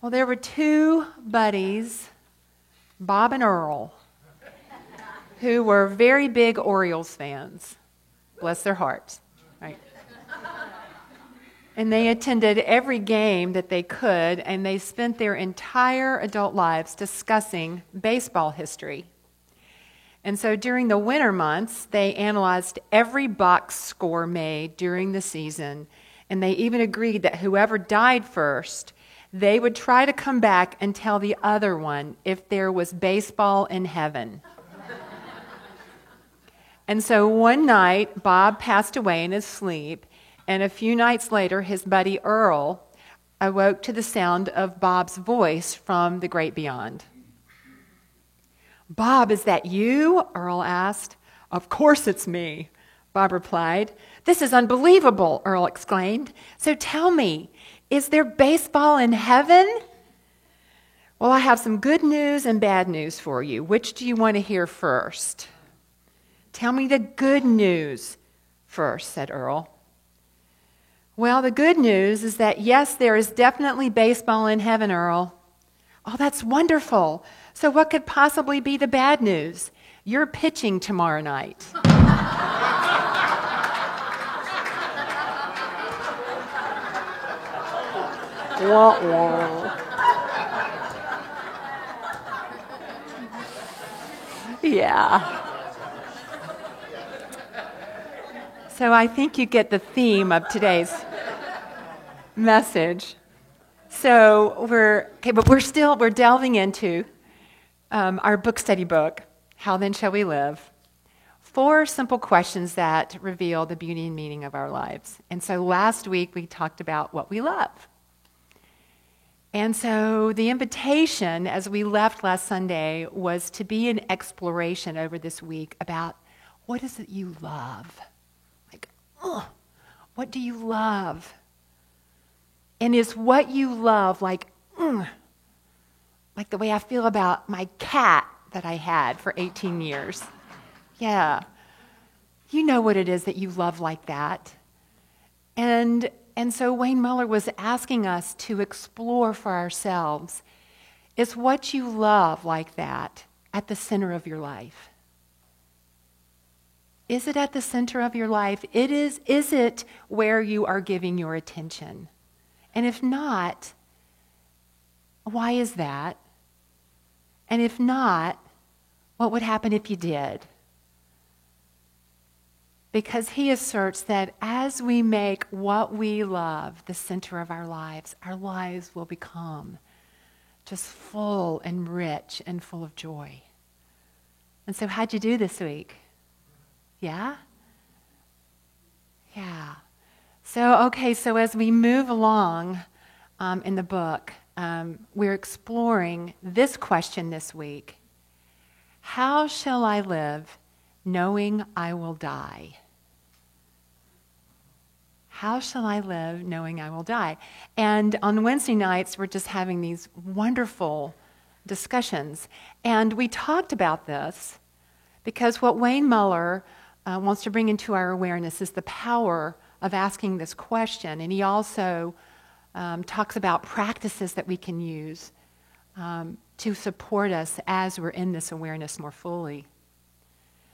Well, there were two buddies, Bob and Earl, who were very big Orioles fans. Bless their hearts, right? And they attended every game that they could, and they spent their entire adult lives discussing baseball history. And so during the winter months, they analyzed every box score made during the season, and they even agreed that whoever died first, they would try to come back and tell the other one if there was baseball in heaven. And so one night, Bob passed away in his sleep, and a few nights later, his buddy Earl awoke to the sound of Bob's voice from the great beyond. "Bob, is that you?" Earl asked. "Of course it's me," Bob replied. "This is unbelievable," Earl exclaimed. "So tell me, is there baseball in heaven?" "Well, I have some good news and bad news for you. Which do you want to hear first?" "Tell me the good news first," said Earl. "Well, the good news is that, yes, there is definitely baseball in heaven, Earl." "Oh, that's wonderful. So what could possibly be the bad news?" "You're pitching tomorrow night." Wah, wah. Yeah. So I think you get the theme of today's message. So we're delving into our book study book, How Then Shall We Live? 4 simple questions that reveal the beauty and meaning of our lives. And so last week we talked about what we love. And so the invitation as we left last Sunday was to be an exploration over this week about what is it you love? What do you love? And is what you love like the way I feel about my cat that I had for 18 years? Yeah. You know what it is that you love like that. And so Wayne Muller was asking us to explore for ourselves, is what you love like that at the center of your life? Is it at the center of your life? Is it where you are giving your attention? And if not, why is that? And if not, what would happen if you did? Because he asserts that as we make what we love the center of our lives will become just full and rich and full of joy. And so how'd you do this week? Yeah? Yeah. So as we move along in the book, we're exploring this question this week. How shall I live knowing I will die? How shall I live knowing I will die? And on Wednesday nights, we're just having these wonderful discussions. And we talked about this because what Wayne Muller wants to bring into our awareness is the power of asking this question. And he also talks about practices that we can use to support us as we're in this awareness more fully.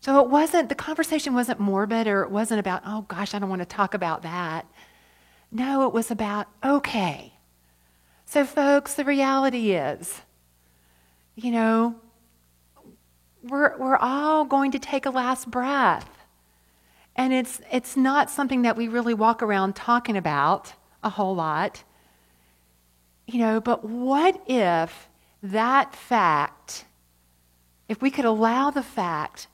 So the conversation wasn't morbid, or it wasn't about, oh gosh, I don't want to talk about that. No, it was about, okay. So folks, the reality is, we're all going to take a last breath. And it's not something that we really walk around talking about a whole lot. But what if that fact, if we could allow the fact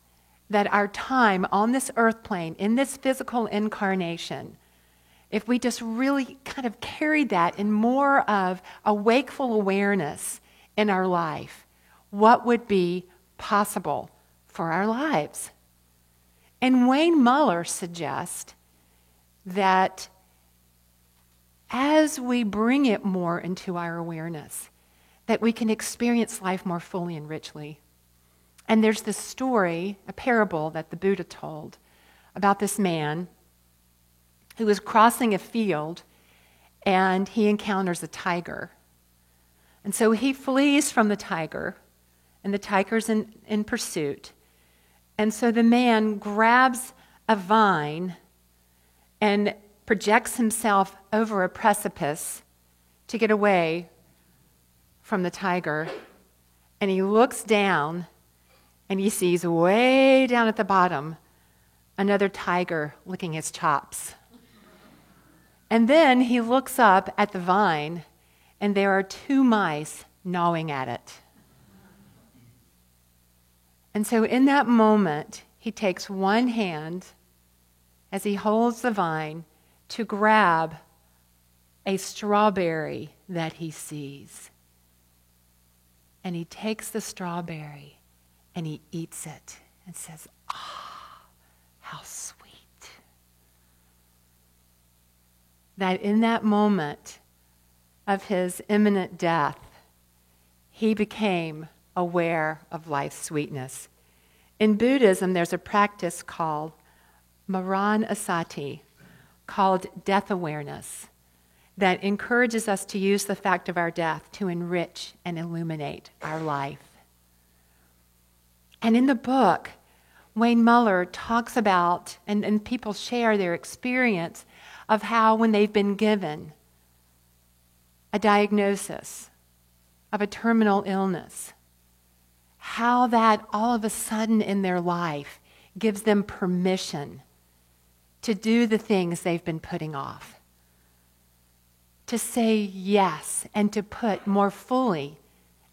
that our time on this earth plane, in this physical incarnation, if we just really kind of carried that in more of a wakeful awareness in our life, what would be possible for our lives? And Wayne Muller suggests that as we bring it more into our awareness, that we can experience life more fully and richly. And there's this story, a parable that the Buddha told about this man who was crossing a field and he encounters a tiger. And so he flees from the tiger, and the tiger's in pursuit. And so the man grabs a vine and projects himself over a precipice to get away from the tiger. And he looks down, and he sees way down at the bottom another tiger licking his chops. And then he looks up at the vine, and there are 2 mice gnawing at it. And so in that moment, he takes one hand as he holds the vine to grab a strawberry that he sees. And he takes the strawberry and he eats it and says, "Ah, how sweet." That in that moment of his imminent death, he became aware of life's sweetness. In Buddhism, there's a practice called Maranasati, called death awareness, that encourages us to use the fact of our death to enrich and illuminate our life. And in the book, Wayne Muller talks about, and people share their experience of how when they've been given a diagnosis of a terminal illness, how that all of a sudden in their life gives them permission to do the things they've been putting off, to say yes, and to put more fully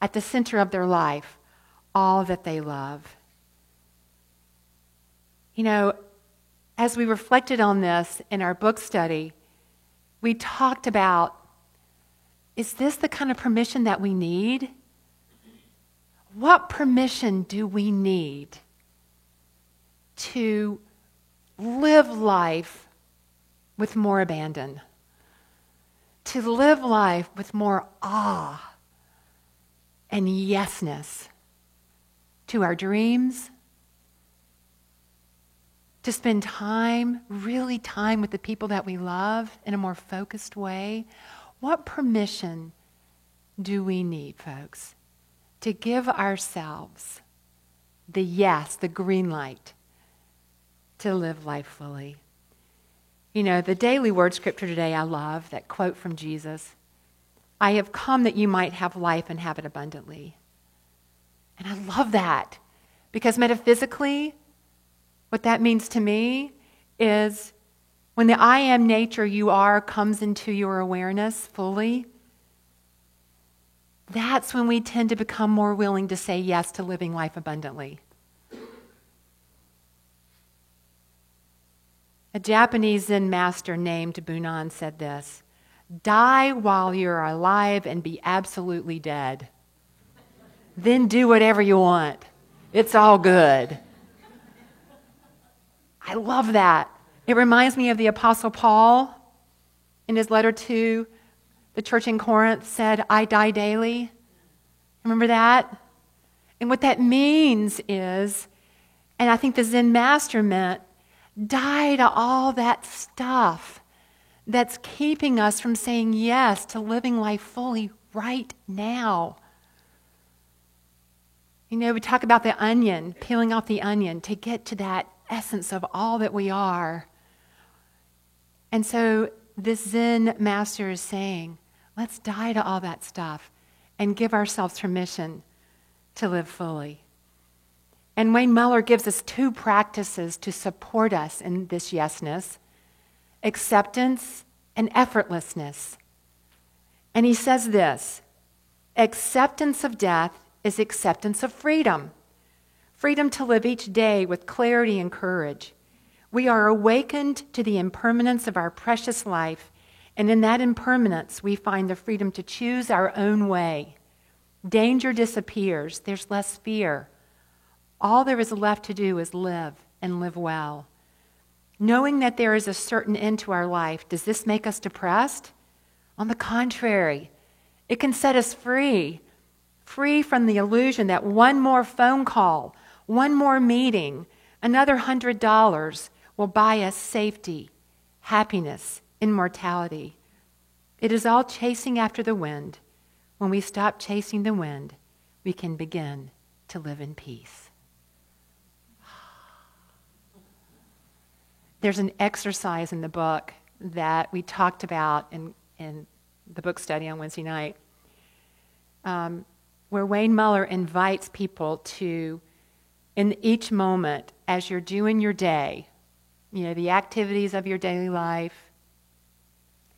at the center of their life all that they love. You know, as we reflected on this in our book study, we talked about, is this the kind of permission that we need? What permission do we need to live life with more abandon? To live life with more awe and yesness to our dreams? To spend time, really time with the people that we love in a more focused way? What permission do we need, folks, to give ourselves the yes, the green light to live life fully? You know, the daily word scripture today, I love that quote from Jesus. "I have come that you might have life and have it abundantly." And I love that because metaphysically, what that means to me is when the I am nature you are comes into your awareness fully, that's when we tend to become more willing to say yes to living life abundantly. A Japanese Zen master named Bunan said this: "Die while you're alive and be absolutely dead. Then do whatever you want. It's all good." I love that. It reminds me of the Apostle Paul in his letter to the church in Corinth said, "I die daily." Remember that? And what that means is, and I think the Zen master meant, die to all that stuff that's keeping us from saying yes to living life fully right now. You know, we talk about the onion, peeling off the onion to get to that essence of all that we are. And so this Zen master is saying, let's die to all that stuff and give ourselves permission to live fully. And Wayne Muller gives us 2 practices to support us in this yesness: acceptance and effortlessness. And he says this: acceptance of death is acceptance of freedom. Freedom to live each day with clarity and courage. We are awakened to the impermanence of our precious life, and in that impermanence we find the freedom to choose our own way. Danger disappears. There's less fear. All there is left to do is live and live well. Knowing that there is a certain end to our life, does this make us depressed? On the contrary, it can set us free from the illusion that one more phone call, one more meeting, another $100 will buy us safety, happiness, immortality. It is all chasing after the wind, when we stop chasing the wind, we can begin to live in peace. There's an exercise in the book that we talked about in the book study on Wednesday night, where Wayne Muller invites people to, in each moment, as you're doing your day, the activities of your daily life,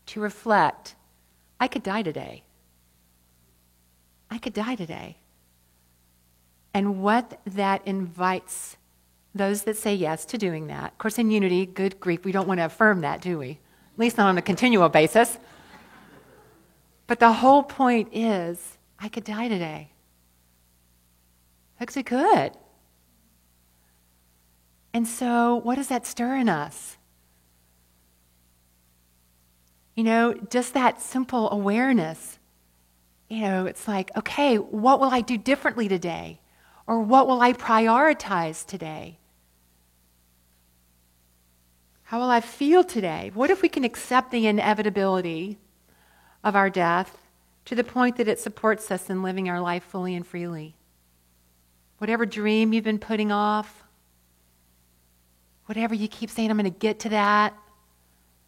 to reflect, I could die today. I could die today. And what that invites those that say yes to doing that. Of course, in Unity, good grief, we don't want to affirm that, do we? At least not on a continual basis. But the whole point is, I could die today. Because it could. And so, what does that stir in us? Just that simple awareness. It's like, okay, what will I do differently today? Or what will I prioritize today? How will I feel today? What if we can accept the inevitability of our death to the point that it supports us in living our life fully and freely? Whatever dream you've been putting off, whatever you keep saying, I'm going to get to that,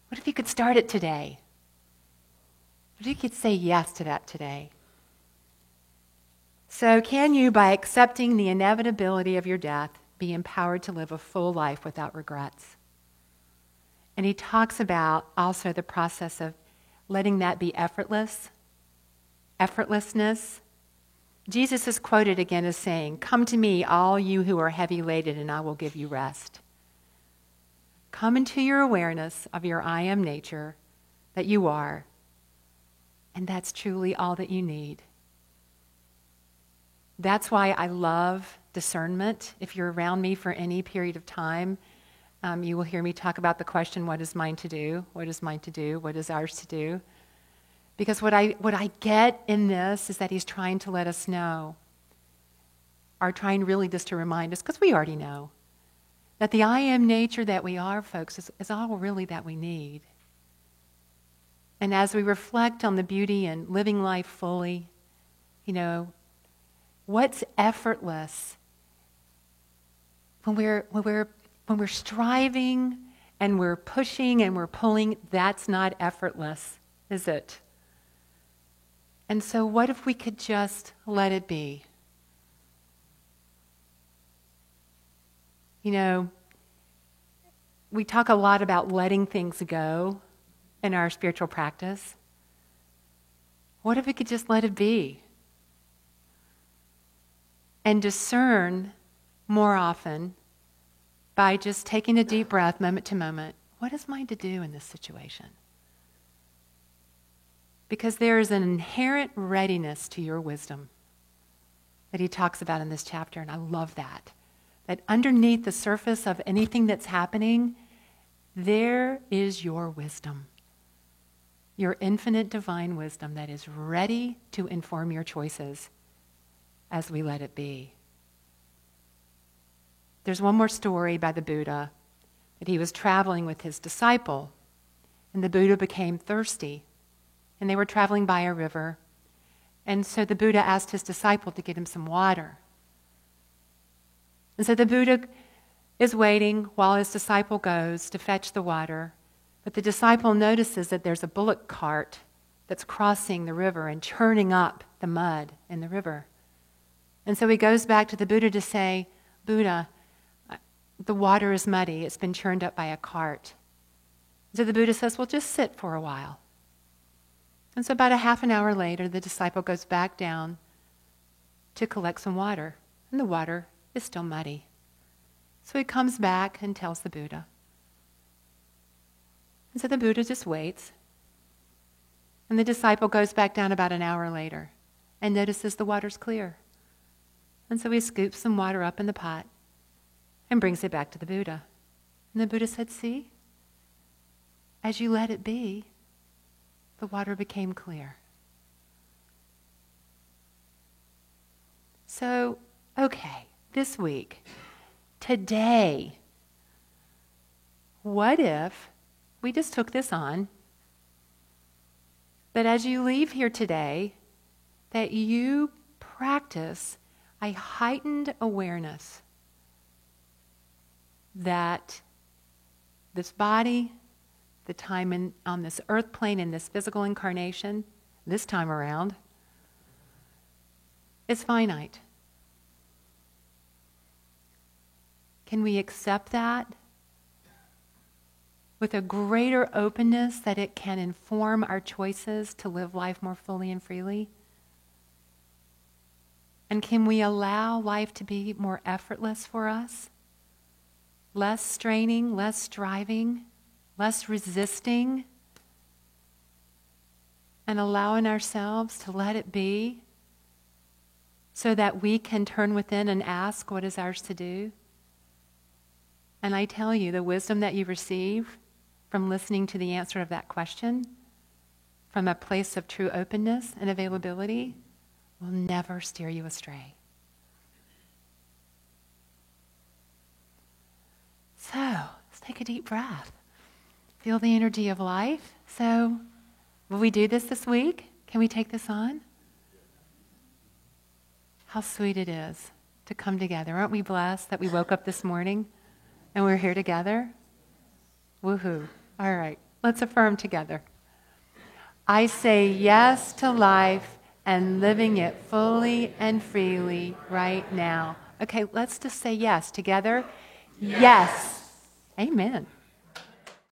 what if you could start it today? What if you could say yes to that today? So can you, by accepting the inevitability of your death, be empowered to live a full life without regrets? And he talks about also the process of letting that be effortlessness. Jesus is quoted again as saying, "Come to me, all you who are heavy laden, and I will give you rest." Come into your awareness of your I am nature, that you are, and that's truly all that you need. That's why I love discernment. If you're around me for any period of time, you will hear me talk about the question, what is mine to do? What is mine to do? What is ours to do? Because what I get in this is that he's trying to let us know, or trying really just to remind us, because we already know, that the I am nature that we are, folks, is all really that we need. And as we reflect on the beauty and living life fully, what's effortless when we're striving and we're pushing and we're pulling, that's not effortless, is it? And so what if we could just let it be? We talk a lot about letting things go in our spiritual practice. What if we could just let it be? And discern more often by just taking a deep breath moment to moment, what is mine to do in this situation? Because there is an inherent readiness to your wisdom that he talks about in this chapter, and I love that. That underneath the surface of anything that's happening, there is your wisdom. Your infinite divine wisdom that is ready to inform your choices as we let it be. There's one more story by the Buddha, that he was traveling with his disciple, and the Buddha became thirsty, and they were traveling by a river, and so the Buddha asked his disciple to get him some water. And so the Buddha is waiting while his disciple goes to fetch the water, but the disciple notices that there's a bullock cart that's crossing the river and churning up the mud in the river. And so he goes back to the Buddha to say, Buddha, the water is muddy. It's been churned up by a cart. So the Buddha says, well, just sit for a while. And so about a half an hour later, the disciple goes back down to collect some water. And the water is still muddy. So he comes back and tells the Buddha. And so the Buddha just waits. And the disciple goes back down about an hour later and notices the water's clear. And so he scoops some water up in the pot and brings it back to the Buddha. And the Buddha said, see, as you let it be, the water became clear. So, okay, this week, today, what if we just took this on, that as you leave here today, that you practice a heightened awareness that this body, the time on this earth plane in this physical incarnation, this time around, is finite. Can we accept that with a greater openness that it can inform our choices to live life more fully and freely? And can we allow life to be more effortless for us? Less straining, less striving, less resisting, and allowing ourselves to let it be so that we can turn within and ask what is ours to do? And I tell you, the wisdom that you receive from listening to the answer of that question, from a place of true openness and availability, will never steer you astray. So, let's take a deep breath. Feel the energy of life. So, will we do this week? Can we take this on? How sweet it is to come together. Aren't we blessed that we woke up this morning and we're here together? Woohoo. All right, let's affirm together. I say yes to life and living it fully and freely right now. Okay, let's just say yes together. Yes. Amen.